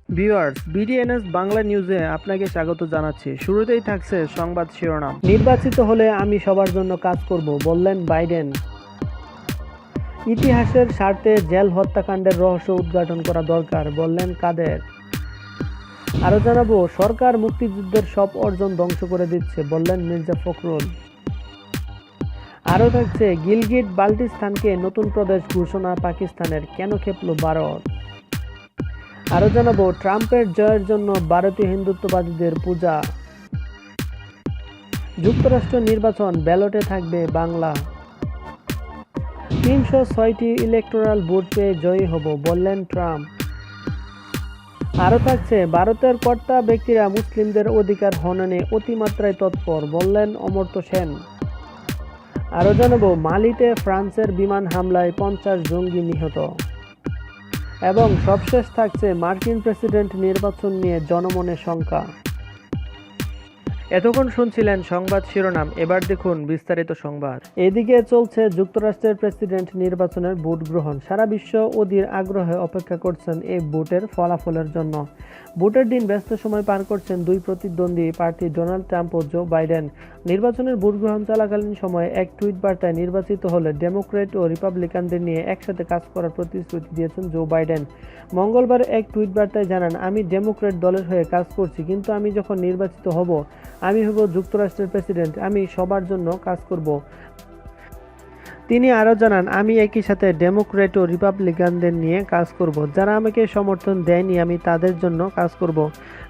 Viewers, বিডিএনএস Bangla নিউজে আপনাকে স্বাগত জানাচ্ছি। শুরুতেই থাকছে সংবাদ শিরোনাম। নির্বাচিত হলে আমি সবার জন্য কাজ করব, বললেন বাইডেন। ইতিহাসের স্বার্থে জেল হত্যাকাণ্ডের রহস্য উদ্ঘাটন করা দরকার, বললেন কাদের। আরও জানাবো, সরকার মুক্তিযুদ্ধের সব অর্জন ধ্বংস করে দিচ্ছে, বললেন মির্জা ফখরুল। আরও থাকছে, গিলগিট বাল্টিস্তানকে নতুন প্রদেশ ঘোষণা পাকিস্তানের, কেন খেপল ভারত। আরও জানাবো, ট্রাম্পের জয়ের জন্য ভারতীয় হিন্দুত্ববাদীদের পূজা। যুক্তরাষ্ট্র নির্বাচন, ব্যালটে থাকবে বাংলা। ৩০৬টি ইলেকটোরাল ভোট পেয়ে জয়ী হব, বললেন ট্রাম্প। আরও থাকছে, ভারতের কর্তা ব্যক্তিরা মুসলিমদের অধিকার হননে অতিমাত্রায় তৎপর, বললেন অমর্ত্য সেন। আরও জানাবো, মালিতে ফ্রান্সের বিমান হামলায় ৫০ জঙ্গি নিহত। এবং সবশেষ থাকছে, মার্কিন প্রেসিডেন্ট নির্বাচন নিয়ে জনমনে শঙ্কা। এতক্ষণ শুনছিলেন সংবাদ শিরোনাম, এবার দেখুন বিস্তারিত সংবাদ। এদিকে চলছে যুক্তরাষ্ট্রের প্রেসিডেন্ট নির্বাচনের ভোট গ্রহণ। সারা বিশ্ব অধীর আগ্রহে অপেক্ষা করছেন এই ভোটের ফলাফলের জন্য। ভোটের দিন ব্যস্ত সময় পার করছেন দুই প্রতিদ্বন্দ্বী প্রার্থী ডোনাল্ড ট্রাম্প ও জো বাইডেন। নির্বাচনের ভোট গ্রহণ চলাকালীন সময়ে এক টুইট বার্তায় নির্বাচিত হলে ডেমোক্রেট ও রিপাবলিকানদের নিয়ে একসাথে কাজ করার প্রতিশ্রুতি দিয়েছেন জো বাইডেন। মঙ্গলবার এক টুইট বার্তায় জানান, আমি ডেমোক্রেট দলের হয়ে কাজ করছি, কিন্তু আমি যখন নির্বাচিত হব, আমি হব যুক্তরাষ্ট্রের প্রেসিডেন্ট, আমি সবার জন্য কাজ করব। তিনি আরও জানান, আমি একই সাথে ডেমোক্রেট ও রিপাবলিকানদের নিয়ে কাজ করব। যারা আমাকে সমর্থন দেয়নি, আমি তাদের জন্য কাজ করব,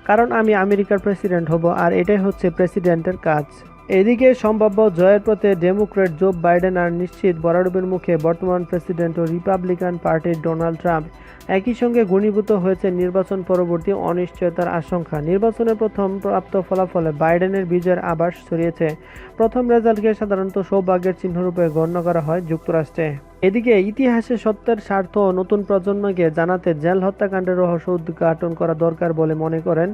কারণ আমি আমেরিকার প্রেসিডেন্ট হব, আর এটাই হচ্ছে প্রেসিডেন্টের কাজ। এদিকে সম্ভাব্য জয়ের পথে ডেমোক্রেট জো বাইডেন আর নিশ্চিত ভরাডুবির মুখে বর্তমান প্রেসিডেন্ট ও রিপাবলিকান পার্টির ডোনাল্ড ট্রাম্প। একই সঙ্গে ঘনীভূত হয়েছে নির্বাচন পরবর্তী অনিশ্চয়তার আশঙ্কা। নির্বাচনের প্রথম প্রাপ্ত ফলাফলে বাইডেনের বিজয়ের আভাস ছড়িয়েছে। প্রথম রেজাল্টকে সাধারণত সৌভাগ্যের চিহ্নরূপে গণ্য করা হয় যুক্তরাষ্ট্রে। এদিকে ইতিহাসে সত্যের স্বার্থ নতুন প্রজন্মকে জানাতে জেল হত্যাকাণ্ডের রহস্য উদ্ঘাটন করা দরকার বলে মনে করেন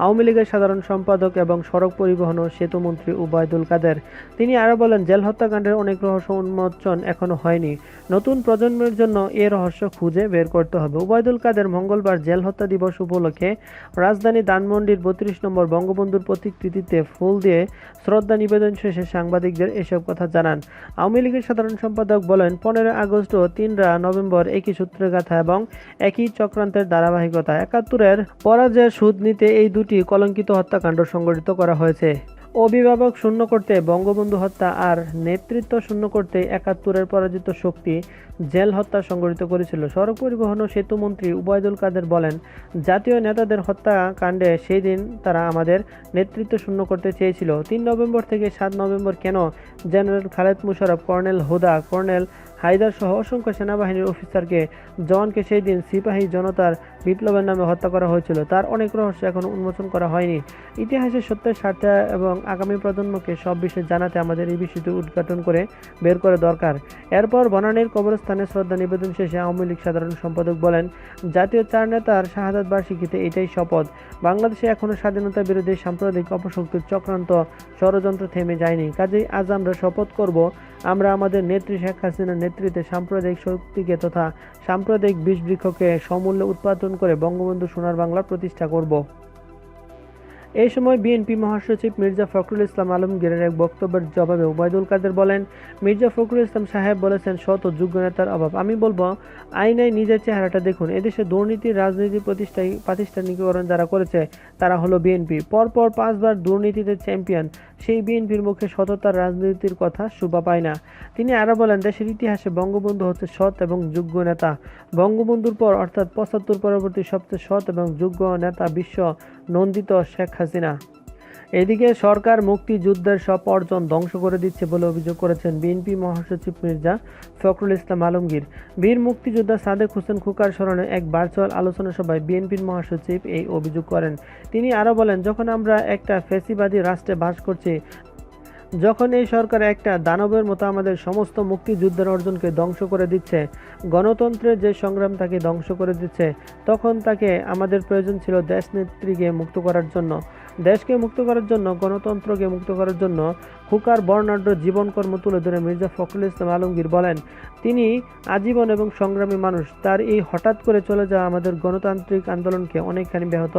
আওয়ামী লীগের সাধারণ সম্পাদক এবং সড়ক পরিবহন ও সেতুমন্ত্রী ওবায়দুল কাদের। তিনি আরও বলেন, জেল হত্যাকাণ্ডের অনেক রহস্য উন্মোচন এখনো হয়নি। নতুন প্রজন্মের জন্য এ রহস্য খুঁজে বের করতে হবে। ওবায়দুল কাদের মঙ্গলবার জেল হত্যা দিবস উপলক্ষে রাজধানী ধানমন্ডির ৩২ নম্বর বঙ্গবন্ধুর প্রতিকৃতিতে ফুল দিয়ে শ্রদ্ধা নিবেদন শেষে সাংবাদিকদের এসব কথা জানান। আওয়ামী লীগের সাধারণ সম্পাদক বলেন, ১৫ আগস্ট ও ৩ নভেম্বর একই সূত্রের গাথা এবং একই চক্রান্তের ধারাবাহিকতা। ৭১-এর পরাজয়ের সুদ নিতে এই দুটি কলঙ্কিত হত্যাকাণ্ড সংঘটিত করা হয়েছে। অভিভাবক শূন্য করতে বঙ্গবন্ধু হত্যা আর নেতৃত্ব শূন্য করতে ৭১-এর পরাজিত শক্তি জেল হত্যা সংঘটিত করেছিল। সড়ক পরিবহন ও সেতুমন্ত্রী ওবায়দুল কাদের বলেন, জাতীয় নেতাদের হত্যাকাণ্ডে সেই দিন তারা আমাদের নেতৃত্ব শূন্য করতে চেয়েছিল। ৩ নভেম্বর থেকে ৭ নভেম্বর কেন জেনারেল খালেদ মোশাররফ, কর্নেল হুদা, কর্নেল হায়দার সহ অসংখ্য সেনাবাহিনীর অফিসারকে, জওয়ানকে সেই দিন সিপাহী জনতার বিপ্লবের নামে হত্যা করা হয়েছিল, তার অনেক রহস্য এখনো উন্মোচন করা হয়নি। ইতিহাসের সত্যের স্বার্থে এবং আগামী প্রজন্মকে সব বিষয়ে জানাতে আমাদের এই বিষয়টি উদ্ঘাটন করে বের করে দরকার। এরপর বনানীর কবরস্থানে শ্রদ্ধা নিবেদন শেষে আওয়ামী লীগ সাধারণ সম্পাদক বলেন, জাতীয় ৪ নেতার শাহাদাত বার্ষিকীতে এটাই শপথ। বাংলাদেশে এখনো স্বাধীনতা বিরোধী সাম্প্রদায়িক অপশক্তির চক্রান্ত ষড়যন্ত্র থেমে যায়নি। কাজেই আজ আমরা শপথ করব, আমরা আমাদের নেত্রী শেখ হাসিনার নেতৃত্বে সাম্প্রদায়িক শক্তিকে তথা সাম্প্রদায়িক বিষবৃক্ষকে সমূল্যে উৎপাদন করে বঙ্গবন্ধু সোনার বাংলা প্রতিষ্ঠা করব। এই সময় বিএনপি মহাসচিব মির্জা ফখরুল ইসলাম আলমগীরের এক বক্তব্যের জবাবে ওবায়দুল কাদের বলেন, মির্জা ফখরুল ইসলাম সাহেব বলেছেন, সৎ ও যোগ্য নেতার অভাব। আমি বলবো, আয়নায় নিজের চেহারাটা দেখুন। এদেশে দুর্নীতির রাজনীতি প্রাতিষ্ঠানিকীকরণ যারা করেছে তারা হলো বিএনপি। পরপর ৫ বার দুর্নীতিতে চ্যাম্পিয়ন সেই বিএনপির মুখে সততার রাজনীতির কথা শোভা পায় না। তিনি আরও বলেন, দেশের ইতিহাসে বঙ্গবন্ধু হচ্ছে সৎ এবং যোগ্য নেতা। বঙ্গবন্ধুর পর অর্থাৎ ৭৫ পরবর্তী সবচেয়ে সৎ এবং যোগ্য নেতা বিশ্ব নন্দিত শেখ হাসিনা। এদিকে সরকার মুক্তিযুদ্ধের সব অর্জন ধ্বংস করে দিচ্ছে বলে অভিযোগ করেছেন বিএনপি মহাসচিব মির্জা ফখরুল ইসলাম আলমগীর। বীর মুক্তিযোদ্ধা সাদেক হোসেন খোকার স্মরণে এক ভার্চুয়াল আলোচনা সভায় বিএনপির মহাসচিব এই অভিযোগ করেন। তিনি আরও বলেন, যখন আমরা একটা ফ্যাসিবাদী রাষ্ট্রে বাস করছি, যখন এই সরকার একটা দানবের মতো আমাদের সমস্ত মুক্তিযুদ্ধের অর্জনকে ধ্বংস করে দিচ্ছে, গণতন্ত্রের যে সংগ্রাম তাকে ধ্বংস করে দিচ্ছে, তখন তাকে আমাদের প্রয়োজন ছিল দেশনেত্রীকে মুক্ত করার জন্য। দেশকে মুক্ত করার জন্য, গণতন্ত্রকে মুক্ত করার জন্য খোকার বর্ণাঢ্য জীবনকর্ম তুলে ধরে মির্জা ফখরুল ইসলাম আলমগীর বলেন, তিনি আজীবন এবং সংগ্রামী মানুষ। তার এই হঠাৎ করে চলে যাওয়া আমাদের গণতান্ত্রিক আন্দোলনকে অনেকখানি ব্যাহত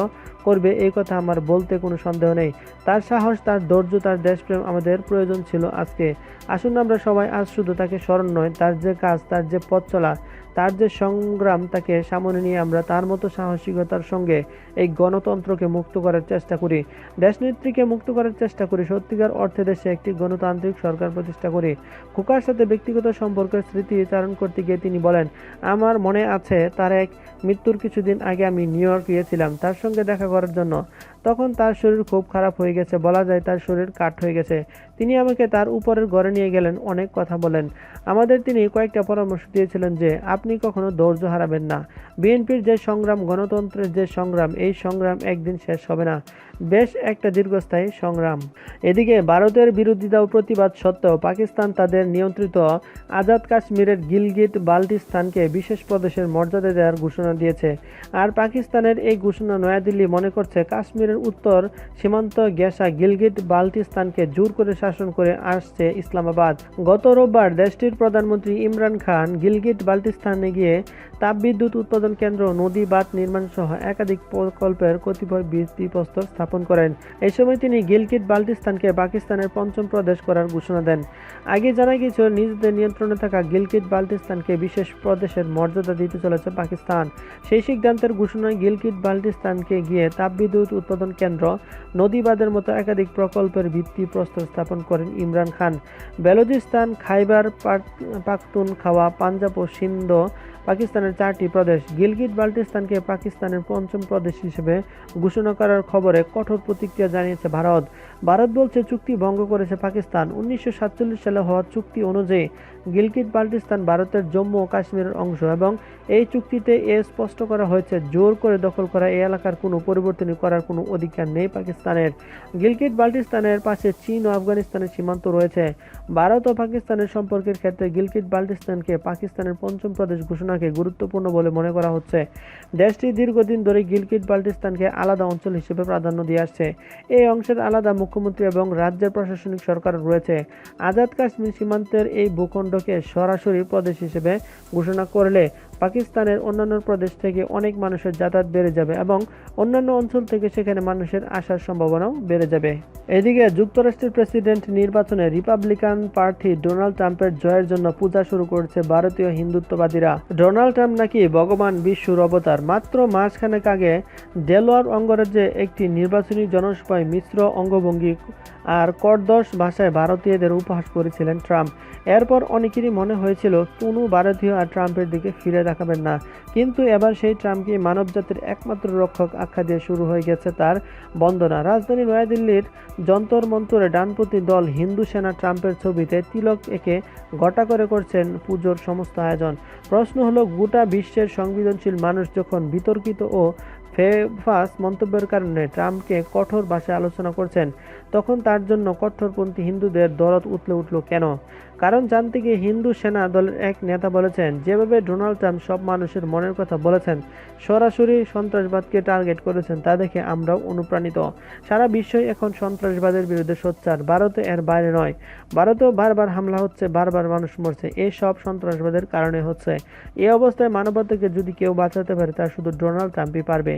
করবে, এই কথা আমার বলতে কোনো সন্দেহ নেই। তার সাহস, তার ধৈর্য, তার দেশপ্রেম আমাদের প্রয়োজন ছিল আজকে। আসুন আমরা সবাই আজ শুধু তাকে স্মরণ নয়, তার যে কাজ, তার যে পথ চলা, তার যে সংগ্রাম, তাকে সামনে নিয়ে আমরা তার মতো সাহসিকতার সঙ্গে এই গণতন্ত্রকে মুক্ত করার চেষ্টা করি, দেশনেত্রীকে মুক্ত করার চেষ্টা করি, সত্যিকার অর্থে দেশে একটি গণতান্ত্রিক সরকার প্রতিষ্ঠা করি। খোকার সাথে ব্যক্তিগত সম্পর্কের স্মৃতিচারণ করতে গিয়ে তিনি বলেন, আমার মনে আছে তার এক মৃত্যুর কিছুদিন আগে আমি নিউ ইয়র্ক গিয়েছিলাম তার সঙ্গে দেখা করার জন্য। তখন তার শরীর খুব খারাপ হয়ে গেছে, বলা যায় তার শরীর কাঠ হয়ে গেছে। তিনি আমাকে তার উপরের ঘরে নিয়ে গেলেন, অনেক কথা বলেন আমাদের। তিনি কয়েকটা পরামর্শ দিয়েছিলেন যে আপনি কখনো ধৈর্য হারাবেন না। বিএনপির যে সংগ্রাম, গণতন্ত্রের যে সংগ্রাম, এই সংগ্রাম একদিন শেষ হবে না, বেশ একটা দীর্ঘস্থায়ী সংগ্রাম। এদিকে ভারতের বিরোধিতা ও প্রতিবাদ সত্ত্বেও পাকিস্তান তাদের নিয়ন্ত্রিত আজাদ কাশ্মীরের গিলগিট বাল্টিস্তানকে বিশেষ প্রদেশের মর্যাদা দেওয়ার ঘোষণা দিয়েছে। আর পাকিস্তানের এই ঘোষণা নয়াদিল্লি মনে করছে কাশ্মীরের উত্তর সীমান্ত ঘেঁষা গিলগিট বাল্টিস্তানকে জোর করে শাসন করে আসছে ইসলামাবাদ। গত রোববার দেশটির প্রধানমন্ত্রী ইমরান খান গিলগিট বাল্টিস্তানে গিয়ে তাপবিদ্যুৎ উৎপাদন কেন্দ্র, নদী বাঁধ নির্মাণ সহ একাধিক প্রকল্পের কতিপয় ভিত্তিপ্রস্তর স্থাপন করেন। এই সময় তিনি গিলগিট বাল্টিস্তানকে পাকিস্তানের পঞ্চম প্রদেশ করার ঘোষণা দেন। আগে জানা গিয়েছিল নিজেদের নিয়ন্ত্রণে থাকা গিলগিট বাল্টিস্তানকে বিশেষ প্রদেশের মর্যাদা দিতে চলেছে পাকিস্তান। সেই সিদ্ধান্তের ঘোষণায় গিলগিট বাল্টিস্তানকে গিয়ে তাপবিদ্যুৎ উৎপাদন কেন্দ্র, নদী বাঁধের মতো একাধিক প্রকল্পের ভিত্তিপ্রস্তর স্থাপন করেন ইমরান খান। বেলুচিস্তান, খাইবার পাখতুনখাওয়া, পাঞ্জাব ও সিন্ধ পাকিস্তানের 4টি প্রদেশ। গিলগিট বাল্টিস্তানকে পাকিস্তানের পঞ্চম প্রদেশ হিসেবে ঘোষণা করার খবরে কঠোর প্রতিক্রিয়া জানিয়েছে ভারত। ভারত বলছে চুক্তি ভঙ্গ করেছে পাকিস্তান। 1947 সালে হওয়া চুক্তি অনুযায়ী গিলগিট বাল্টিস্তান ভারতের জম্মু ও কাশ্মীরের অংশ এবং এই চুক্তিতে স্পষ্ট করা হয়েছে জোর করে দখল করা এই এলাকার কোনো পরিবর্তন করার কোনো অধিকার নেই পাকিস্তানের। গিলগিট বাল্টিস্তানের পাশে চীন ও আফগানিস্তানের সীমান্ত রয়েছে। ভারত ও পাকিস্তানের সম্পর্কের ক্ষেত্রে গিলগিট বাল্টিস্তানকে পাকিস্তানের পঞ্চম প্রদেশ ঘোষণাকে গুরুত্বপূর্ণ বলে মনে করা হচ্ছে। দেশটি দীর্ঘদিন ধরে গিলগিট বাল্টিস্তানকে আলাদা অঞ্চল হিসেবে প্রাধান্য দিয়ে আসছে। এই অংশের আলাদা মুখ্যমন্ত্রী এবং রাজ্যের প্রশাসনিক সরকার রয়েছে। আজাদ কাশ্মীর সীমান্তের এই ভূখণ্ডকে সরাসরি প্রদেশ হিসেবে ঘোষণা করলে পাকিস্তানের অন্যান্য প্রদেশ থেকে অনেক মানুষের যাতায়াত বেড়ে যাবে এবং অন্যান্য অঞ্চল থেকে সেখানে মানুষের আসার সম্ভাবনাও বেড়ে যাবে। এদিকে যুক্তরাষ্ট্রের প্রেসিডেন্ট নির্বাচনে রিপাবলিকান প্রার্থী ডোনাল্ড ট্রাম্পের জয়ের জন্য পূজা শুরু করেছে ভারতীয় হিন্দুত্ববাদীরা। ডোনাল্ড ট্রাম্প নাকি ভগবান বিষ্ণুর অবতার। মাত্র মাসখানেক আগে ডেলওয়ার অঙ্গরাজ্যে একটি নির্বাচনী জনসভায় মিশ্র অঙ্গভঙ্গি আর কর্দশ ভাষায় ভারতীয়দের উপহাস করেছিলেন ট্রাম্প। এরপর অনেকেরই মনে হয়েছিল কোনো ভারতীয় আর ট্রাম্পের দিকে ফিরে তাকাবেন না, কিন্তু এবার সেই ট্রাম্পকে মানবজাতির একমাত্র রক্ষক আখ্যা দিয়ে শুরু হয়ে গেছে তার বন্দনা। রাজধানী নয়াদিল্লির যন্তর মন্তরে ডানপন্থী দল হিন্দু সেনা ট্রাম্পের ছবিতে তিলক এঁকে ঘটা করে করছেন পুজোর সমস্ত আয়োজন। প্রশ্ন হলো, গোটা বিশ্বের সংবেদনশীল মানুষ যখন বিতর্কিত ও ফেফাস মন্তব্যের কারণে ট্রাম্পকে কঠোর ভাষায় আলোচনা করছেন, তখন তার জন্য কট্টরপন্থী হিন্দুদের দরদ উঠল কেন? কারণ জানতে গিয়ে হিন্দু সেনা দলের এক নেতা বলেছেন, যেভাবে ডোনাল্ড ট্রাম্প সব মানুষের মনের কথা বলেছেন, সরাসরি সন্ত্রাসবাদকে টার্গেট করেছেন, তা দেখে আমরাও অনুপ্রাণিত। সারা বিশ্বই এখন সন্ত্রাসবাদের বিরুদ্ধে সোচ্চার, ভারতে এর বাইরে নয়। ভারতেও বারবার হামলা হচ্ছে, বারবার মানুষ মরছে, এই সব সন্ত্রাসবাদের কারণে হচ্ছে। এই অবস্থায় মানবতাকে যদি কেউ বাঁচাতে পারে তা শুধু ডোনাল্ড ট্রাম্পই পারবে।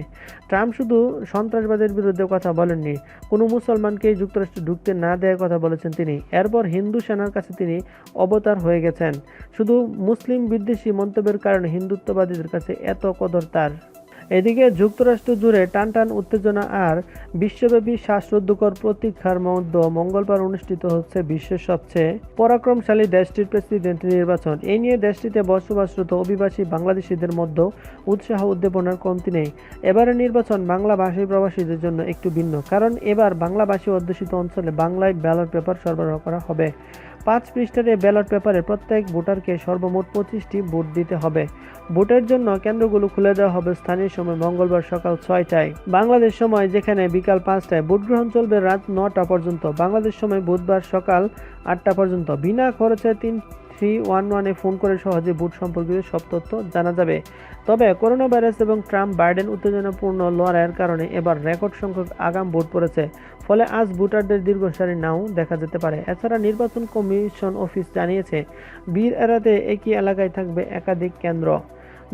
ট্রাম্প শুধু সন্ত্রাসবাদের বিরুদ্ধে কথা বলেননি, কোনো মুসলমানকেই যুক্তরাষ্ট্রে ঢুকতে না দেওয়ার কথা বলেছেন তিনি। এরপর হিন্দু সেনার কাছে তিনি অবতার হয়ে গেছেন। শুধু মুসলিম বিদ্বেষী মন্তব্যের কারণে হিন্দুত্ববাদীদের কাছে এত কদর তার। এদিকে যুক্তরাষ্ট্র জুড়ে টানটান উত্তেজনা আর বিশ্বব্যাপী শ্বাসরুদ্ধকর প্রতীক্ষার মধ্যে মঙ্গলবার অনুষ্ঠিত হচ্ছে বিশ্বের সবচেয়ে পরাক্রমশালী দেশটির প্রেসিডেন্ট নির্বাচন। এই নিয়ে দেশটিতে বসবাসরত অভিবাসী বাংলাদেশিদের মধ্যে উৎসাহ উদ্দীপনার কমতি নেই। এবারের নির্বাচন বাংলাভাষী প্রবাসীদের জন্য একটু ভিন্ন, কারণ এবার বাংলাভাষী অধ্যুষিত অঞ্চলে বাংলায় ব্যালট পেপার সরবরাহ করা হবে। 5 পৃষ্ঠার এই ব্যালট পেপারে প্রত্যেক ভোটারকে সর্বমোট 25টি ভোট দিতে হবে। ভোটের জন্য কেন্দ্রগুলো খুলে দেওয়া হবে স্থানীয় সময় মঙ্গলবার সকাল 6টায় বাংলাদেশ সময়, যেখানে বিকাল 5টায়। ভোট গ্রহণ চলবে রাত 9টা পর্যন্ত বাংলাদেশ সময়, বুধবার সকাল 8টা পর্যন্ত। বিনা খরচে 3 311-এ ফোন করে সহজে ভোট সম্পর্কিত সব তথ্য জানা যাবে। তবে করোনা ভাইরাস এবং ট্রাম্প বাইডেন উত্তেজনাপূর্ণ লড়াইয়ের কারণে এবার রেকর্ড সংখ্যক আগাম ভোট পড়েছে, ফলে আজ ভোটারদের দীর্ঘ সারি নাও দেখা যেতে পারে। এছাড়া নির্বাচন কমিশন অফিস জানিয়েছে, ভিড় এড়াতে একই এলাকায় থাকবে একাধিক কেন্দ্র।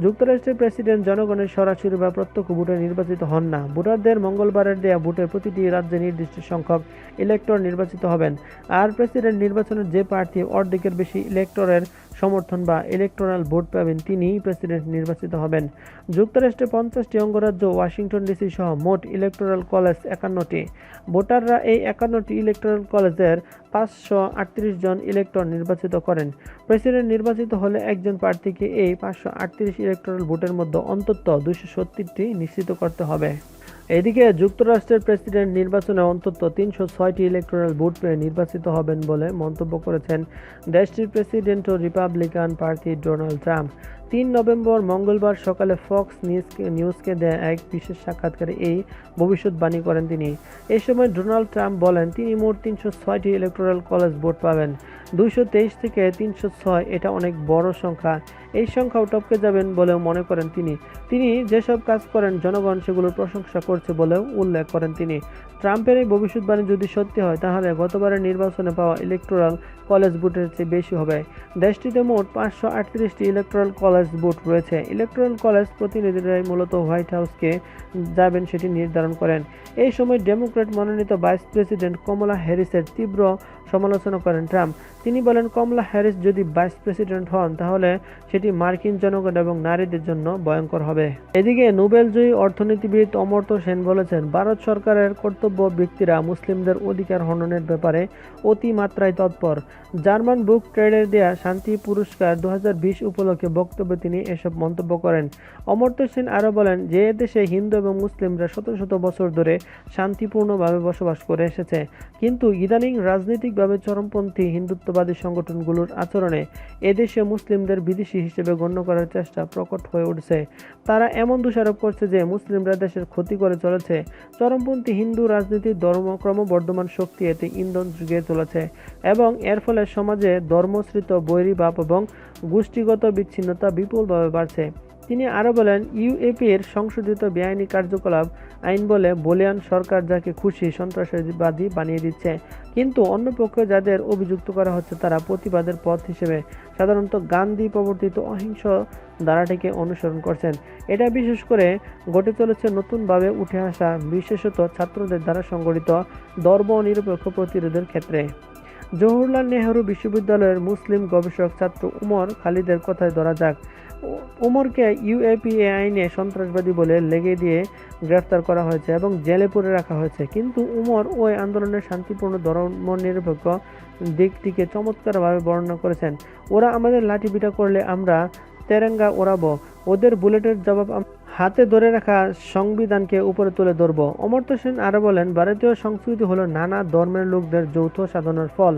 যুক্তরাষ্ট্রের প্রেসিডেন্ট জনগণের সরাসরি বা প্রত্যক্ষ ভোটে নির্বাচিত হন না। ভোটারদের মঙ্গলবারের দেয়া ভোটে প্রতিটি রাজ্যে নির্দিষ্ট সংখ্যক ইলেক্টর নির্বাচিত হবেন। আর প্রেসিডেন্ট নির্বাচনের যে প্রার্থী অর্ধেকের বেশি ইলেক্টরের সমর্থন বা ইলেকটোরাল ভোট পাবেন, তিনিই প্রেসিডেন্ট নির্বাচিত হবেন। যুক্তরাষ্ট্রে 50টি অঙ্গরাজ্য, ওয়াশিংটন ডিসি সহ মোট ইলেকটোরাল কলেজ 51টি। ভোটাররা এই 51টি ইলেকটোরাল কলেজের 538 জন ইলেক্টর নির্বাচিত করেন। প্রেসিডেন্ট নির্বাচিত হলে একজন প্রার্থীকে এই 538 ইলেকটোরাল ভোটের মধ্যে অন্তত 270টি নিশ্চিত করতে হবে। এদিকে যুক্তরাষ্ট্রের প্রেসিডেন্ট নির্বাচনে অন্তত 306টি ইলেকটোরাল ভোট পেয়ে নির্বাচিত হবেন বলে মন্তব্য করেছেন দেশটির প্রেসিডেন্ট ও রিপাবলিকান প্রার্থী ডোনাল্ড ট্রাম্প। 3 নভেম্বর মঙ্গলবার সকালে ফক্স নিউজকে দেয়া এক বিশেষ সাক্ষাৎকারে এই ভবিষ্যৎবাণী করেন তিনি। এই সময় ডোনাল্ড ট্রাম্প বলেন, তিনি মোট 306টি ইলেকটোরাল কলেজ ভোট পাবেন। 223 থেকে 306 এটা অনেক বড় সংখ্যা। এই সংখ্যাও টপকে যাবেন বলেও মনে করেন তিনি। তিনি যেসব কাজ করেন জনগণ সেগুলোর প্রশংসা করছে বলেও উল্লেখ করেন তিনি। ট্রাম্পের এই ভবিষ্যৎবাণী যদি সত্যি হয়, তাহলে গতবারের নির্বাচনে পাওয়া ইলেকটোরাল কলেজ ভোটের চেয়ে বেশি হবে। দেশটিতে মোট 538টি ইলেকটোরাল কলেজ ভোট রয়েছে। ইলেকটোরাল কলেজ প্রতিনিধিরাই মূলত হোয়াইট হাউসকে যাবেন সেটি নির্ধারণ করেন। এই সময় ডেমোক্র্যাট মনোনীত ভাইস প্রেসিডেন্ট কমলা হ্যারিসের তীব্র সমালোচনা করেন ট্রাম্প। তিনি বলেন, কমলা হ্যারিস যদি ভাইস প্রেসিডেন্ট হন, তাহলে সেটি মার্কিন জনগণ এবং নারীদের জন্য ভয়ঙ্কর হবে। এদিকে নোবেলজয়ী অর্থনীতিবিদ অমর্ত্য সেন বলেছেন, ভারত সরকারের কর্তব্য ব্যক্তিরা মুসলিমদের অধিকার হননের ব্যাপারে অতিমাত্রায় তৎপর। জার্মান বুক ট্রেডের দেয়া শান্তি পুরস্কার 2020 উপলক্ষে বক্তব্যে তিনি এসব মন্তব্য করেন। অমর্ত্য সেন আরও বলেন যে দেশে হিন্দু এবং মুসলিমরা শত শত বছর ধরে শান্তিপূর্ণভাবে বসবাস করে এসেছে, কিন্তু ইদানিং রাজনৈতিকভাবে চরমপন্থী হিন্দুত্ববাদী সংগঠনগুলোর আচরণে এদেশে মুসলিমদের বিদেশি হিসেবে গণ্য করার চেষ্টা প্রকট হয়ে উঠছে। তারা এমন দোষারোপ করছে যে মুসলিমরা দেশের ক্ষতি করে চলেছে। চরমপন্থী হিন্দু রাজনীতির ক্রমবর্ধমান শক্তি এতে ইন্ধন জুগিয়ে চলেছে এবং এর ফলে সমাজে ধর্মশ্রিত বৈরীভাব এবং গোষ্ঠীগত বিচ্ছিন্নতা বিপুলভাবে বাড়ছে। তিনি আরও বলেন, ইউএপির সংশোধিত বেআইনি কার্যকলাপ আইন বলে বলিয়ান সরকার যাকে খুশি সন্ত্রাসবাদী বানিয়ে দিচ্ছে, কিন্তু অন্য পক্ষে যাদের অভিযুক্ত করা হচ্ছে তারা প্রতিবাদের পথ হিসেবে সাধারণত গান্ধী প্রবর্তিত অহিংস ধারাটিকে অনুসরণ করছেন। এটা বিশেষ করে ঘটে চলেছে নতুনভাবে উঠে আসা বিশেষত ছাত্রদের দ্বারা সংগঠিত ধর্মনিরপেক্ষ প্রতিরোধের ক্ষেত্রে। জওহরলাল নেহরু বিশ্ববিদ্যালয়ের মুসলিম গবেষক ছাত্র উমর খালিদের কথায় ধরা যাক। উমরকে ইউএপিএ আইনে সন্ত্রাসবাদী বলে লেগে দিয়ে গ্রেফতার করা হয়েছে এবং জেলে পুরে রাখা হয়েছে, কিন্তু উমর ওই আন্দোলনের শান্তিপূর্ণ ধর্মনিরপেক্ষ দিকটিকে চমৎকারভাবে বর্ণনা করেছেন। ওরা আমাদের লাঠিপিটা করলে আমরা তেরেঙ্গা ওড়াবো, ওদের বুলেটের জবাব হাতে ধরে রাখা সংবিধানকে উপরে তুলে ধরব। অমর্ত্য সেন আরও বলেন, ভারতীয় সংস্কৃতি হলো নানা ধর্মের লোকদের যৌথ সাধনার ফল।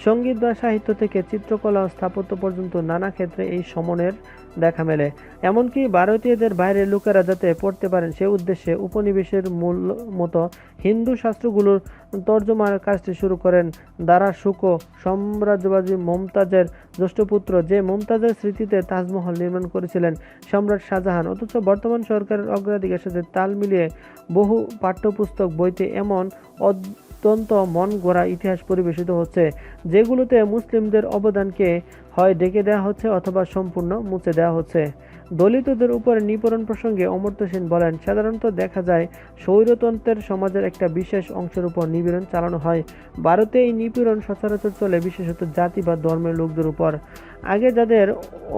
সঙ্গীত বা সাহিত্য থেকে চিত্রকলা ও স্থাপত্য পর্যন্ত নানা ক্ষেত্রে এই সমনের দেখা মেলে। এমনকি ভারতীয়দের বাইরের লোকেরা যাতে পড়তে পারেন সে উদ্দেশ্যে উপনিবেশের মূল মতো হিন্দু শাস্ত্রগুলোর তর্জমার কাজটি শুরু করেন দারা শুকো, সাম্রাজ্যবাদী মমতাজের জ্যেষ্ঠপুত্র, যে মমতাজের স্মৃতিতে তাজমহল নির্মাণ করেছিলেন সম্রাট শাহজাহান। অথচ বর্তমান সরকারের অগ্রাধিকারের সাথে তাল মিলিয়ে বহু পাঠ্যপুস্তক বইতে এমন অত্যন্ত মন গড়া ইতিহাস পরিবেশিত হচ্ছে, যেগুলোতে মুসলিমদের অবদানকে হয় ডেকে দেওয়া হচ্ছে অথবা সম্পূর্ণ মুছে দেওয়া হচ্ছে। দলিতদের উপরে নিপীড়ন প্রসঙ্গে অমর্ত্য সেন বলেন, সাধারণত দেখা যায় স্বৈরতন্ত্রের সমাজের একটা বিশেষ অংশের উপর নিপীড়ন চালানো হয়। ভারতে এই নিপীড়ন সচরাচর চলে বিশেষত জাতি বা ধর্মের লোকদের উপর। আগে যাদের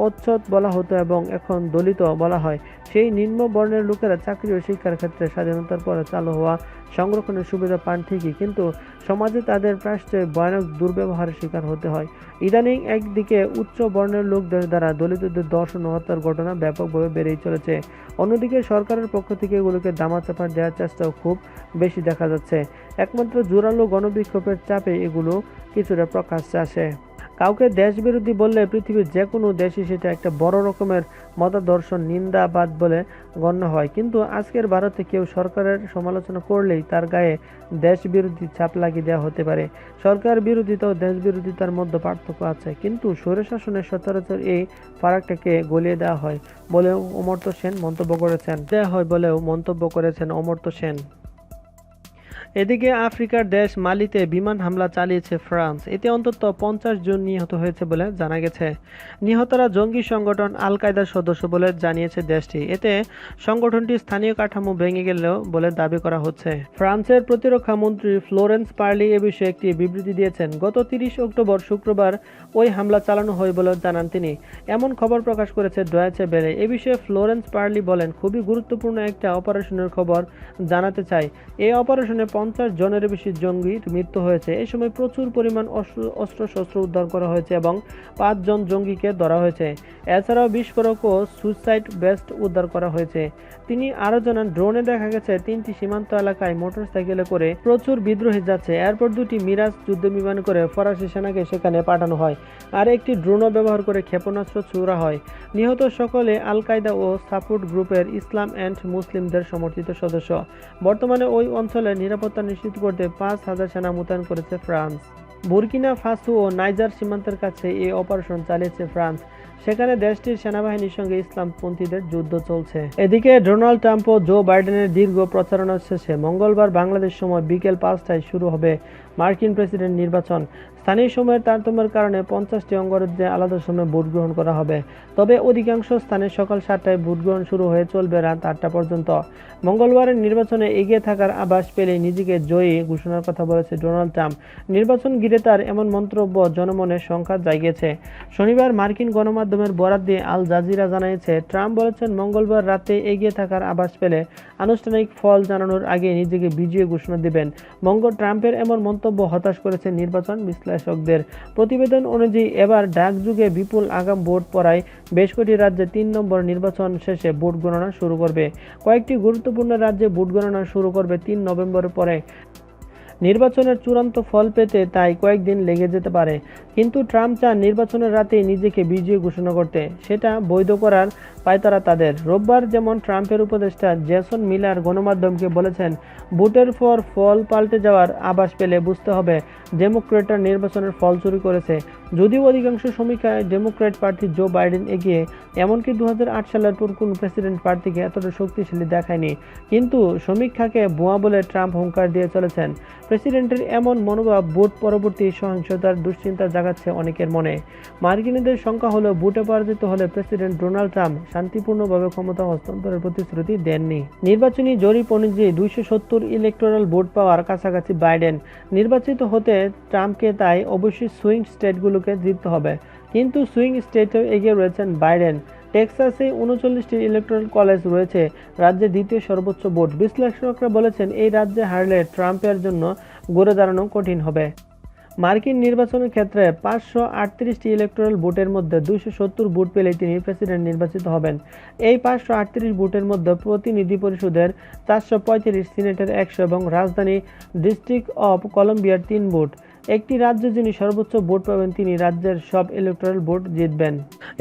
অচ্ছদ বলা হতো এবং এখন দলিত বলা হয়, সেই নিম্ন বর্ণের লোকেরা চাকরি ও শিক্ষার ক্ষেত্রে স্বাধীনতার পরে চালু হওয়া সংরক্ষণের সুবিধা পান ঠিকই, কিন্তু সমাজে তাদের প্রায়শই ভয়ানক দুর্ব্যবহারের শিকার হতে হয়। ইদানিং একদিকে উচ্চ বর্ণের লোকদের দ্বারা দলিতদের ধর্ষণ ও হত্যার ঘটনা ব্যাপকভাবে বেড়েই চলেছে, অন্যদিকে সরকারের পক্ষ থেকে এগুলোকে দামাচাপা দেওয়ার চেষ্টাও খুব বেশি দেখা যাচ্ছে। একমাত্র জোরালো গণবিক্ষোভের চাপে এগুলো কিছুটা প্রকাশ্যে আসে। কাউকে দেশবিরোধী বললে পৃথিবীর যে কোনো দেশই সেটা একটা বড় রকমের মতাদর্শ নিন্দাবাদ বলে গণ্য হয়, কিন্তু আজকের ভারতে কেউ সরকারের সমালোচনা করলেই তার গায়ে দেশবিরোধী ছাপ লাগিয়ে দেওয়া হতে পারে। সরকার বিরোধিতা ও দেশ বিরোধিতার মধ্যে পার্থক্য আছে, কিন্তু স্বৈরশাসনের সচরাচর এই ফারাকটাকে গলিয়ে দেওয়া হয় বলেও অমর্ত্য সেন মন্তব্য করেছেন অমর্ত্য সেন। এদিকে আফ্রিকার দেশ মালিতে বিমান হামলা চালিয়েছে ফ্রান্স। এতে অন্তত 50 জন নিহত হয়েছে বলে জানা গেছে। নিহতরা জঙ্গি সংগঠন আল কায়দার সদস্য বলে জানিয়েছে দেশটি। এতে সংগঠনটির স্থানীয় কাঠামো ভেঙে গেলেও বলে দাবি করা হচ্ছে। ফ্রান্সের প্রতিরক্ষা মন্ত্রী ফ্লোরেন্স পার্লি এ বিষয়ে একটি বিবৃতি দিয়েছেন। গত 30 অক্টোবর শুক্রবার ওই হামলা চালানো হয় বলে জানান তিনি। এমন খবর প্রকাশ করেছে ডয়েচে ভেলে। এ বিষয়ে ফ্লোরেন্স পার্লি বলেন, খুবই গুরুত্বপূর্ণ একটা অপারেশনের খবর জানাতে চাই। এই অপারেশনে 50 জনের বেশি জঙ্গির মৃত্যু হয়েছে। এই সময় প্রচুর পরিমাণ অস্ত্রশস্ত্র উদ্ধার করা হয়েছে এবং 5 জন জঙ্গিকে ধরা হয়েছে। এছাড়াও বিস্ফোরক ও সুইসাইড বেস্ট উদ্ধার করা হয়েছে। তিনি আরও জানান, ড্রোনে দেখা গেছে 3টি সীমান্ত এলাকায় মোটরসাইকেলে করে প্রচুর বিদ্রোহী যাচ্ছে। এরপর 2টি মিরাজ যুদ্ধবিমান করে ফরাসি সেনাকে সেখানে পাঠানো হয়, আর একটি ড্রোনও ব্যবহার করে ক্ষেপণাস্ত্র ছোড়া হয়। নিহত সকলে আল কায়দা ও সাপোর্ট গ্রুপের ইসলাম অ্যান্ড মুসলিমদের সমর্থিত সদস্য। বর্তমানে ওই অঞ্চলে নিরাপত্তা নিশ্চিত করতে 5,000 সেনা মোতায়েন করেছে ফ্রান্স। বুর্কিনা ফাসো ও নাইজার সীমান্তের কাছে এই অপারেশন চালিয়েছে ফ্রান্স। সেখানে দেশটির সেনাবাহিনীর সঙ্গে ইসলামপন্থীদের যুদ্ধ চলছে। এদিকে ডোনাল্ড ট্রাম্প ও জো বাইডেনের দীর্ঘ প্রচারণা শেষে মঙ্গলবার বাংলাদেশ সময় বিকেল 5টায় শুরু হবে মার্কিন প্রেসিডেন্ট নির্বাচন। স্থানীয় সময়ের তারতম্যের কারণে 50টি অঙ্গরাজ্যে আলাদা সময়ে ভোট গ্রহণ করা হবে। তবে অধিকাংশ স্থানে সকাল 7টায় ভোট গ্রহণ শুরু হয়ে চলবে রাত 8টা পর্যন্ত। মঙ্গলবারের নির্বাচনে এগিয়ে থাকার আভাস পেলেই নিজেকে জয়ী ঘোষণার কথা বলেছে ডোনাল্ড ট্রাম্প। নির্বাচন ঘিরে তার এমন মন্তব্য জনমনে সংখ্যা জাগিয়েছে। শনিবার মার্কিন গণমাধ্যমের বরাত দিয়ে আল জাজিরা জানিয়েছে, ট্রাম্প বলেছেন মঙ্গলবার রাতে এগিয়ে থাকার আভাস পেলে আনুষ্ঠানিক ফল জানানোর আগে নিজেকে বিজয়ী ঘোষণা দেবেন। ট্রাম্পের এমন মন্তব্য হতাশ করেছে নির্বাচন বিশ্লেষকদের। প্রতিবেদন অনুযায়ী এবার ডাকযুগে বিপুল আগাম ভোট পড়ায় বেশ কয়েকটি রাজ্যে 3 নম্বর নির্বাচন শেষে ভোট গণনা শুরু করবে। কয়েকটি গুরুত্বপূর্ণ রাজ্যে ভোট গণনা শুরু করবে 3 নভেম্বরের পরে। নির্বাচনের চূড়ান্ত ফল পেতে তাই কয়েকদিন লেগে যেতে পারে, কিন্তু ট্রাম্প চান নির্বাচনের রাতেই নিজেকে বিজয়ী ঘোষণা করতে। সেটা বৈধ করার পায়তারা তাদের। রোববার যেমন ট্রাম্পের উপদেষ্টা জেসন মিলার গণমাধ্যমকে বলেছেন, ভোটের পর ফল পাল্টে যাওয়ার আভাস পেলে বুঝতে হবে ডেমোক্রেটরা নির্বাচনের ফল চুরি করেছে। যদিও অধিকাংশ সমীক্ষায় ডেমোক্রেট প্রার্থী জো বাইডেন এগিয়ে, এমনকি 2008 সালের পর কোন প্রেসিডেন্ট প্রার্থীকে এতটা শক্তিশালী দেখায়নি, কিন্তু সমীক্ষাকে ভুয়া বলে ট্রাম্প হুঙ্কার দিয়ে চলেছেন। প্রেসিডেন্টের এমন মনোভাব ভোট পরবর্তী সহিংসতার দুশ্চিন্তা জাগাচ্ছে অনেকের মনে। মার্কিনীদের সংখ্যা হলেও ভোটে পরাজিত হলে প্রেসিডেন্ট ডোনাল্ড ট্রাম্প শান্তিপূর্ণভাবে ক্ষমতা হস্তান্তরের প্রতিশ্রুতি দেননি। নির্বাচনী জরিপ অনুযায়ী 270 ইলেকটোরাল ভোট পাওয়ার কাছাকাছি বাইডেন। নির্বাচিত হতে ট্রাম্পকে তাই অবশ্যই সুইং স্টেটগুলোকে জিততে হবে, কিন্তু সুইং স্টেটেও এগিয়ে রয়েছেন বাইডেন। টেক্সাসে 39টি ইলেকটোরাল কলেজ রয়েছে রাজ্যে দ্বিতীয় সর্বোচ্চ ভোট। বিশ্লেষকরা বলেছেন এই রাজ্যে হারলে ট্রাম্পের জন্য ঘুরে দাঁড়ানো কঠিন হবে। মার্কিন নির্বাচনের ক্ষেত্রে 538টি ইলেকটোরাল ভোটের মধ্যে 270 ভোট পেলেই তিনি প্রেসিডেন্ট নির্বাচিত হবেন। এই 538 ভোটের মধ্যে প্রতিনিধি পরিষদের 435, সিনেটের 100 এবং রাজধানী ডিস্ট্রিক্ট অব কলম্বিয়ার 3 ভোট। একটি রাজ্যে যিনি সর্বোচ্চ ভোট পাবেন তিনি রাজ্যের সব ইলেকটোরাল ভোট জিতবেন।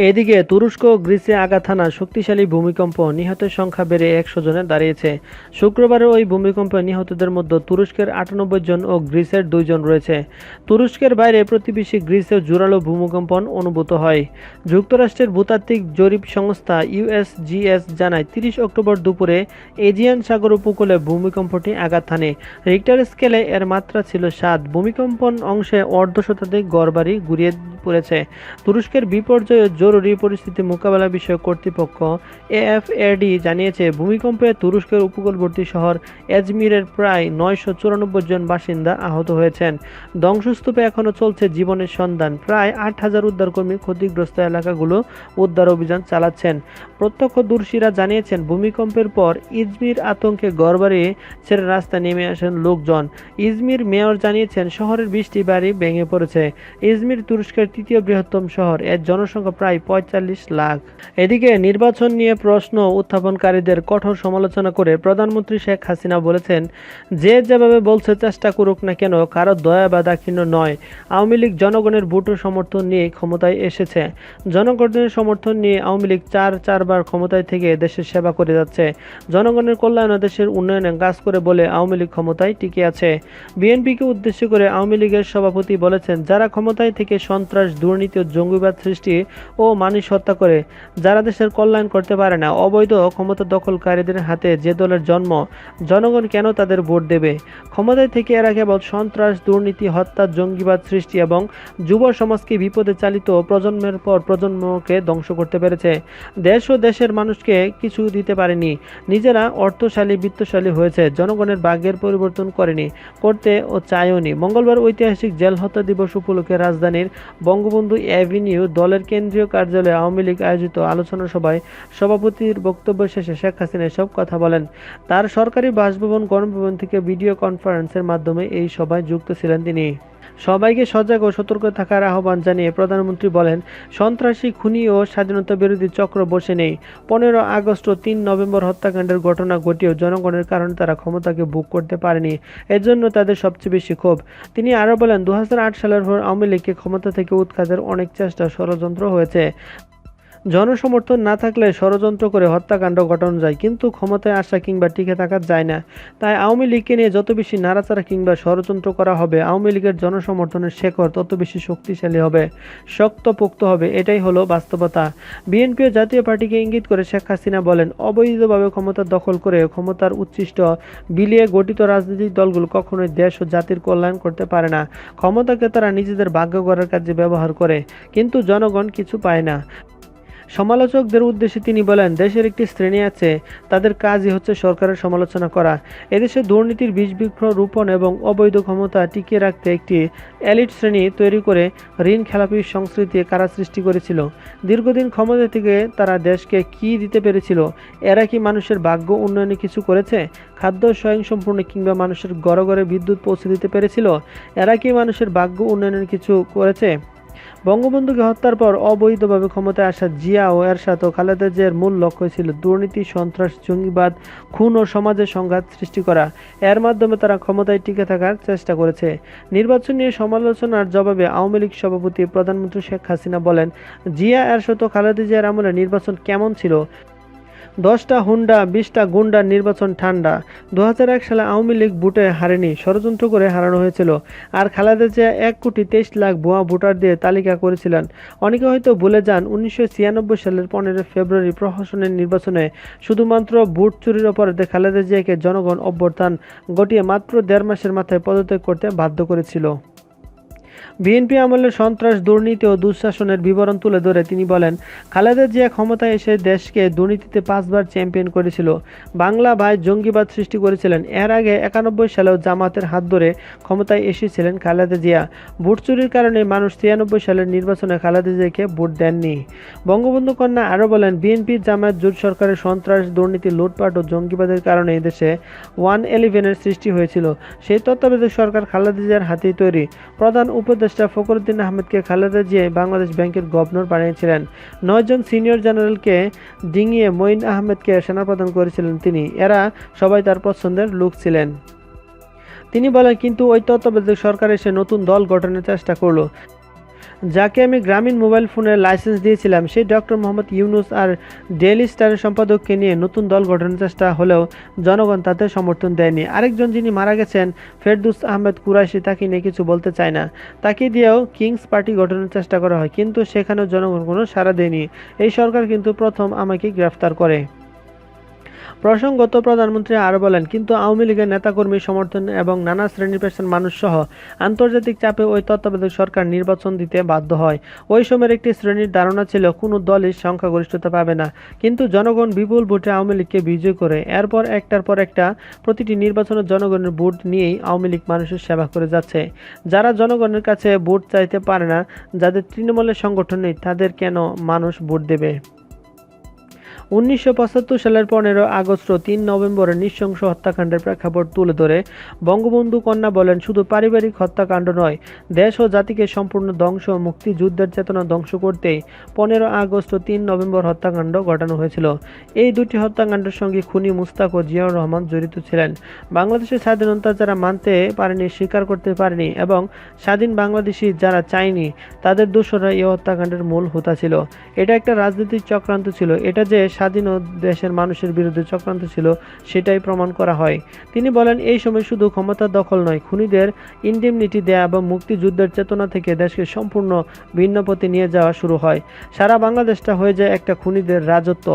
এদিকে তুরস্ক ও গ্রিসে আঘাত হানা শক্তিশালী ভূমিকম্প, নিহতের সংখ্যা বেড়ে 100 জনে দাঁড়িয়েছে। শুক্রবারের ওই ভূমিকম্পে নিহতদের মধ্যে তুরস্কের 98 জন ও গ্রিসের 2 জন রয়েছে। তুরস্কের বাইরে প্রতিবেশী গ্রিসেও জোরালো ভূমিকম্পন অনুভূত হয়। যুক্তরাষ্ট্রের ভূতাত্ত্বিক জরিপ সংস্থা USGS জানায় 30 অক্টোবর দুপুরে এজিয়ান সাগর উপকূলে ভূমিকম্পটি আঘাত হানে। রিক্টার স্কেলে এর মাত্রা ছিল 7। ভূমিকম্পন অংশে অর্ধশতাধিক ঘরবাড়ি গুঁড়িয়ে পড়েছে। তুরস্কের বিপর্যয় জরুরি পরিস্থিতি মোকাবেলা বিষয়ক কর্তৃপক্ষ AFAD জানিয়েছে, ভূমিকম্পে তুরস্কের উপকূলবর্তী শহর এজমিরের প্রায় 994 জন বাসিন্দা আহত হয়েছেন। ধ্বংসস্তূপে এখনও চলছে জীবনের সন্ধান। প্রায় 8000 উদ্ধারকর্মী ক্ষতিগ্রস্ত এলাকাগুলো উদ্ধার অভিযান চালাচ্ছেন। প্রত্যক্ষদর্শীরা জানিয়েছেন, ভূমিকম্পের পর ইজমির আতঙ্কে ঘরবাড়ি ছেড়ে রাস্তায় নেমে আসেন লোকজন। ইজমির মেয়র জানিয়েছেন, শহরের 20টি বাড়ি ভেঙে পড়েছে। ইজমির তুরস্কের 3য় বৃহত্তম শহর। এর জনসংখ্যা প্রায় প্রায় ৪৫ লাখ। এদিকে নির্বাচন নিয়ে প্রশ্ন উত্থাপনকারীদের কঠোর সমালোচনা করে প্রধানমন্ত্রী শেখ হাসিনা বলেছেন, যে যেভাবে বলছে চেষ্টা করুক না কেন, কারো দয়া বা দাক্ষিণ্য নয়। আওয়ামী লীগ জনগণের ভোট ও সমর্থন নিয়ে ক্ষমতায় এসেছে। জনগণের সমর্থন নিয়ে আওয়ামী লীগ চারবার ক্ষমতায় থেকে দেশের সেবা করে যাচ্ছে। জনগণের কল্যাণ ও দেশের উন্নয়নে কাজ করে বলে আওয়ামী লীগ ক্ষমতায় টিকে আছে। বিএনপিকে উদ্দেশ্য করে আওয়ামী লীগের সভাপতি বলেছেন, যারা ক্ষমতায় থেকে সন্ত্রাস, দুর্নীতি ও জঙ্গিবাদ সৃষ্টি ও মানুষ হত্যা করে, যারা দেশের কল্যাণ করতে পারে না, অবৈধ ক্ষমতা দখলকারীদের হাতে যে দলের জন্ম, জনগণ কেন তাদের ভোট দেবে? ক্ষমতায় থেকে এরা কেবল সন্ত্রাস, দুর্নীতি, হত্যা, জঙ্গিবাদ সৃষ্টি এবং যুব সমাজকে বিপদে চালিত প্রজন্মের পর প্রজন্মকে ধ্বংস করতে পেরেছে। দেশ ও দেশের মানুষকে কিছু দিতে পারেনি। নিজেরা অর্থশালী, বিত্তশালী হয়েছে, জনগণের ভাগ্যের পরিবর্তন করেনি, করতে ও চায়ওনি। মঙ্গলবার ঐতিহাসিক জেল হত্যা দিবস উপলক্ষে রাজধানীর বঙ্গবন্ধু অ্যাভিনিউ দলের কেন্দ্রীয় কার্যালয়ে আওয়ামী লীগ আয়োজিত আলোচনা সভায় সভাপতির বক্তব্য শেষে শেখ হাসিনা এসব কথা বলেন। তার সরকারি বাসভবন গণভবন থেকে ভিডিও কনফারেন্সের মাধ্যমে এই সভায় যুক্ত ছিলেন তিনি। সবাইকে সজাগ ও সতর্ক থাকার আহ্বান জানিয়ে প্রধানমন্ত্রী বলেন, সন্ত্রাসী, খুনি ও স্বাধীনতা বিরোধী চক্র বসে নেই। ১৫ আগস্ট ও ৩ নভেম্বর হত্যাকাণ্ডের ঘটনা ঘটিয়েও জনগণের কারণে তারা ক্ষমতাকে ভোগ করতে পারেনি। এজন্য তাদের সবচেয়ে বেশি ক্ষোভ। তিনি আরও বলেন, ২০০৮ সালের পর আওয়ামী লীগকে ক্ষমতা থেকে উৎখাতের অনেক চেষ্টা, ষড়যন্ত্র হয়েছে। জনসমর্থন না থাকলে ষড়যন্ত্র করে হত্যাকাণ্ড ঘটানো যায়, কিন্তু ক্ষমতায় আসা কিংবা টিকে থাকা যায় না। তাই আওয়ামী লীগকে নিয়ে যত বেশি নাড়াচাড়া কিংবা ষড়যন্ত্র করা হবে, আওয়ামী লীগের জনসমর্থনের শেকড় তত বেশি শক্তিশালী হবে, শক্তপোক্ত হবে। এটাই হলো বাস্তবতা। বিএনপি ও জাতীয় পার্টিকে ইঙ্গিত করে শেখ হাসিনা বলেন, অবৈধভাবে ক্ষমতা দখল করে ক্ষমতার উচ্ছিষ্ট বিলিয়ে গঠিত রাজনৈতিক দলগুলো কখনোই দেশ ও জাতির কল্যাণ করতে পারে না। ক্ষমতাকে তারা নিজেদের ভাগ্য গড়ার কাজে ব্যবহার করে, কিন্তু জনগণ কিছু পায় না। সমালোচকদের উদ্দেশ্যে তিনি বলেন, দেশের একটি শ্রেণী আছে, তাদের কাজই হচ্ছে সরকারের সমালোচনা করা। এদেশে দুর্নীতির বীজবৃক্ষ রোপণ এবং অবৈধ ক্ষমতা টিকিয়ে রাখতে একটি এলিট শ্রেণী তৈরি করে ঋণ খেলাপি সংস্কৃতি কারা সৃষ্টি করেছিল। দীর্ঘদিন ক্ষমতা থেকে তারা দেশকে কি দিতে পেরেছিল? এরা কি মানুষের ভাগ্য উন্নয়নে কিছু করেছে? খাদ্য স্বয়ংসম্পূর্ণ কিংবা মানুষের ঘরে ঘরে বিদ্যুৎ পৌঁছে দিতে পেরেছিল? এরা কি মানুষের ভাগ্য উন্নয়নের কিছু করেছে? বঙ্গবন্ধুকে হত্যার পর অবৈধভাবে ক্ষমতায় আসা জিয়া ও এরশাদ ও খালেদা জিয়ার মূল লক্ষ্য ছিল দুর্নীতি, সন্ত্রাস, জঙ্গিবাদ, খুন ও সমাজে সংঘাত সৃষ্টি করা। এর মাধ্যমে তারা ক্ষমতায় টিকে থাকার চেষ্টা করেছে। নির্বাচন নিয়ে সমালোচনার জবাবে আওয়ামী লীগ সভাপতি প্রধানমন্ত্রী শেখ হাসিনা বলেন, জিয়া, এরশাদ ও খালেদা জিয়ার আমলে নির্বাচন কেমন ছিল? 10টা হুন্ডা, 20টা গুন্ডার নির্বাচন ঠান্ডা। 2001 সালে আওয়ামী লীগ ভোটে হারেনি, ষড়যন্ত্র করে হারানো হয়েছিল। আর খালেদা জিয়া 1,23,00,000 ভুয়া ভোটার দিয়ে তালিকা করেছিলেন। অনেকে হয়তো ভুলে যান, 1996 সালের 15 ফেব্রুয়ারি প্রহসনের নির্বাচনে শুধুমাত্র ভোট চুরির অপরাধে খালেদা জিয়াকে জনগণ অভ্যর্থন ঘটিয়ে মাত্র 1.5 মাসের মাথায় পদত্যাগ করতে বাধ্য করেছিল। বিএনপি আমলে সন্ত্রাস, দুর্নীতি ও দুঃশাসনের বিবরণ তুলে ধরে তিনি বলেন, খালেদা জিয়া ক্ষমতায় এসে দেশকে দুর্নীতিতে 5 বার চ্যাম্পিয়ন করেছিল। বাংলা ভাই জঙ্গিবাদ সৃষ্টি করেছিলেন। এর আগে 91 সালেও জামাতের হাত ধরে ক্ষমতায় এসেছিলেন খালেদা জিয়া। ভোট চুরির কারণে মানুষ 93 সালের নির্বাচনে খালেদা জিয়াকে ভোট দেননি। বঙ্গবন্ধু কন্যা আরও বলেন, বিএনপি জামায়াত জোট সরকারের সন্ত্রাস, দুর্নীতি, লুটপাট ও জঙ্গিবাদের কারণে দেশে 111-এর সৃষ্টি হয়েছিল। সেই তত্ত্বাবধায়ক সরকার খালেদা জিয়ার হাতেই তৈরি। প্রধান উপদেষ্টা ফখরুদ্দিন আহমেদকে খালেদা জিয়া বাংলাদেশ ব্যাংকের গভর্নর বানিয়েছিলেন। 9 জন সিনিয়র জেনারেলকে ডিঙিয়ে মঈন আহমেদকে সেনাপ্রধান করেছিলেন তিনি। এরা সবাই তার পছন্দের লোক ছিলেন। তিনি বলেন, কিন্তু ওই তত্ত্বাবধায়ক সরকার এসে নতুন দল গঠনের চেষ্টা করলো। যাকে আমি গ্রামীণ মোবাইল ফোনের লাইসেন্স দিয়েছিলাম, সেই ডক্টর মোহাম্মদ ইউনুস আর ডেইলি স্টারের সম্পাদককে নিয়ে নতুন দল গঠনের চেষ্টা হলেও জনগণ তাদের সমর্থন দেয়নি। আরেকজন যিনি মারা গেছেন, ফেরদৌস আহমেদ কুরাইশি, তাকে নিয়ে কিছু বলতে চায় না। তাকে দিয়েও কিংস পার্টি গঠনের চেষ্টা করা হয়, কিন্তু সেখানেও জনগণ কোনো সাড়া দেয়নি। এই সরকার কিন্তু প্রথম আমাকে গ্রেফতার করে। প্রসঙ্গত প্রধানমন্ত্রী আরও বলেন, কিন্তু আওয়ামী লীগের নেতাকর্মী, সমর্থন এবং নানা শ্রেণীর পেশার মানুষ সহ আন্তর্জাতিক চাপে ওই তত্ত্বাবধায়ক সরকার নির্বাচন দিতে বাধ্য হয়। ওই সময়ের একটি শ্রেণীর ধারণা ছিল কোনো দলই সংখ্যাগরিষ্ঠতা পাবে না, কিন্তু জনগণ বিপুল ভোটে আওয়ামী লীগকে বিজয় করে। এরপর একটার পর একটা প্রতিটি নির্বাচনে জনগণের ভোট নিয়েই আওয়ামী লীগ মানুষের সেবা করে যাচ্ছে। যারা জনগণের কাছে ভোট চাইতে পারে না, যাদের তৃণমূলের সংগঠন নেই, তাদের কেন মানুষ ভোট দেবে? 1975 সালের 15 আগস্ট ও 3 নভেম্বরের নৃশংস হত্যাকাণ্ডের প্রেক্ষাপট তুলে ধরে বঙ্গবন্ধু কন্যা বলেন, শুধু পারিবারিক হত্যাকাণ্ড নয়, দেশ ও জাতিকে সম্পূর্ণ ধ্বংস ও মুক্তিযুদ্ধের চেতনা ধ্বংস করতেই 15 আগস্ট ও 3 নভেম্বর হত্যাকাণ্ড ঘটানো হয়েছিল। এই দুটি হত্যাকাণ্ডের সঙ্গে খুনি মুস্তাক ও জিয়াউর রহমান জড়িত ছিলেন। বাংলাদেশের স্বাধীনতা যারা মানতে পারেনি, স্বীকার করতে পারেনি এবং স্বাধীন বাংলাদেশি যারা চায়নি, তাদের দোষরা এই হত্যাকাণ্ডের মূল হোতা ছিল। এটা একটা রাজনৈতিক চক্রান্ত ছিল। এটা যে স্বাধীন ও দেশের মানুষের বিরুদ্ধে চক্রান্ত ছিল, সেটাই প্রমাণ করা হয়। তিনি বলেন, এই সময় শুধু ক্ষমতা দখল নয়, খুনিদের ইন্ডেমনিটি দেয়া এবং মুক্তিযুদ্ধের চেতনা থেকে দেশকে সম্পূর্ণ ভিন্ন পথে নিয়ে যাওয়া শুরু হয়। সারা বাংলাদেশটা হয়ে যায় একটা খুনিদের রাজত্ব।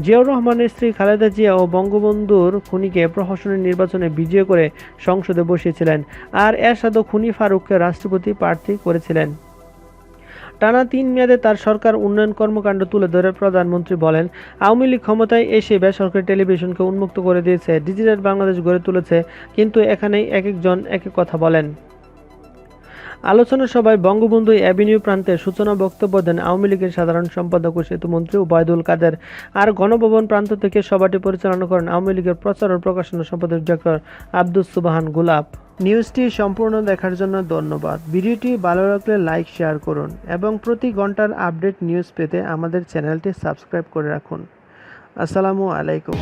জিয়াউর রহমানের স্ত্রী খালেদা জিয়া ও বঙ্গবন্ধুর খুনিকে প্রহসনের নির্বাচনে বিজয় করে সংসদে বসিয়েছিলেন, আর এরশাদও খুনি ফারুককে রাষ্ট্রপতি প্রার্থী করেছিলেন। টানা 3 মেয়াদে তার সরকার উন্নয়ন কর্মকাণ্ড তুলে ধরে প্রধানমন্ত্রী বলেন, আওয়ামী লীগ ক্ষমতায় এসে বেসরকারি টেলিভিশনকে উন্মুক্ত করে দিয়েছে, ডিজিটাল বাংলাদেশ গড়ে তুলেছে, কিন্তু এখানেই একেকজন এক এক কথা বলেন। আলোচনা সভায় বঙ্গবন্ধু অ্যাভিনিউ প্রান্তে সূচনা বক্তব্য দেন আওয়ামী লীগের সাধারণ সম্পাদক ও সেতুমন্ত্রী ওবায়দুল কাদের। আর গণভবন প্রান্ত থেকে সভাটি পরিচালনা করেন আওয়ামী লীগের প্রচার ও প্রকাশনা সম্পাদক ডক্টর আব্দুস সুবহান গোলাপ। নিউজটি সম্পূর্ণ দেখার জন্য ধন্যবাদ। ভিডিওটি ভালো লাগলে লাইক, শেয়ার করুন এবং প্রতি ঘন্টার আপডেট নিউজ পেতে আমাদের চ্যানেলটি সাবস্ক্রাইব করে রাখুন। আসসালামু আলাইকুম।